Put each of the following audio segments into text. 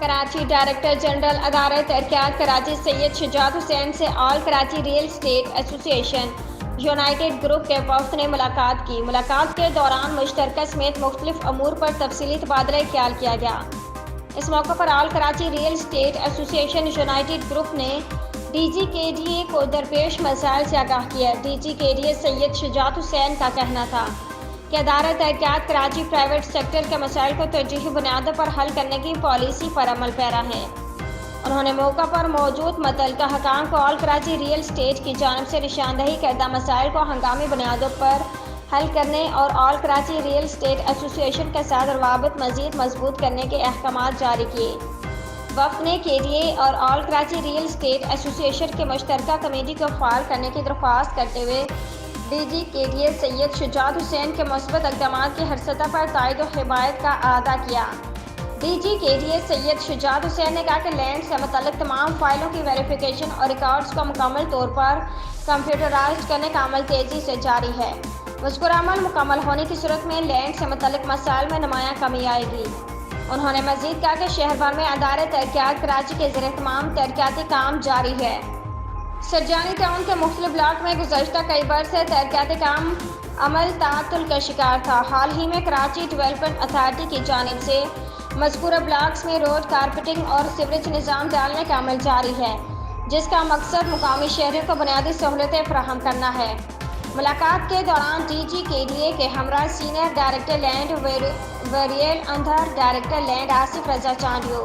Karachi director general ادارہ ترقیات کراچی سید شجاعت حسین سے آل Karachi real estate association united group کے وفد نے ملاقات کی۔ ملاقات کے دوران مشترکہ سمیت مختلف امور پر تفصیلی تبادلہ خیال کیا گیا۔ اس موقع پر آل Karachi real estate association united group نے ڈی جی کے ڈی اے کو درپیش مسائل سے آگاہ کیا۔ ڈی جی کے ڈی اے سید شجاعت حسین کا کہنا تھا کہ ادارہ ترقیات کراچی پرائیویٹ سیکٹر کے مسائل کو ترجیحی بنیادوں پر حل کرنے کی پالیسی پر عمل پیرا ہے۔ انہوں نے موقع پر موجود متعلقہ حکام کو آل کراچی ریئل اسٹیٹ کی جانب سے نشاندہی کردہ مسائل کو ہنگامی بنیادوں پر حل کرنے اور آل کراچی ریئل اسٹیٹ ایسوسی ایشن کے ساتھ روابط مزید مضبوط کرنے کے احکامات جاری کیے۔ وفد نے کے ڈی اے اور آل کراچی ریئل اسٹیٹ ایسوسی ایشن کے مشترکہ کمیٹی کو فعال کرنے کی درخواست کرتے ہوئے ڈی جی کے ڈی اے سید شجاعت حسین کے مثبت اقدامات کی ہر سطح پر تائید و حمایت کا اعادہ کیا۔ ڈی جی کے ڈی اے سید شجاعت حسین نے کہا کہ لینڈ سے متعلق تمام فائلوں کی ویریفیکیشن اور ریکارڈز کو مکمل طور پر کمپیوٹرائزڈ کرنے کا عمل تیزی سے جاری ہے۔ مذکورہ عمل مکمل ہونے کی صورت میں لینڈ سے متعلق مسائل میں نمایاں کمی آئے گی۔ انہوں نے مزید کہا کہ شہر بھر میں ادارہ ترقیات کراچی کے زیر اہتمام ترقیاتی کام جاری ہے۔ سرجانی ٹاؤن کے مختلف بلاک میں گزشتہ کئی برس سے ترقیاتی کام عمل تعطل کا شکار تھا۔ حال ہی میں کراچی ڈیولپمنٹ اتھارٹی کی جانب سے مذکورہ بلاکس میں روڈ کارپیٹنگ اور سیوریج نظام ڈالنے کا عمل جاری ہے، جس کا مقصد مقامی شہریوں کو بنیادی سہولتیں فراہم کرنا ہے۔ ملاقات کے دوران ڈی جی کے ڈی اے کے ہمراہ سینئر ڈائریکٹر لینڈ ویریل اندھر، director land Asif Raza Chandio,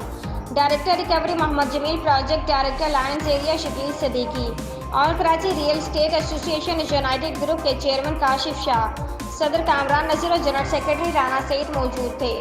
director recovery Muhammad Jamil, project director lines area Shakeel Siddiqui, all Karachi real estate association united group کے چیئرمین کاشف شاہ، صدر کامران نذیر اور جنرل سیکرٹری رانا سعید موجود تھے۔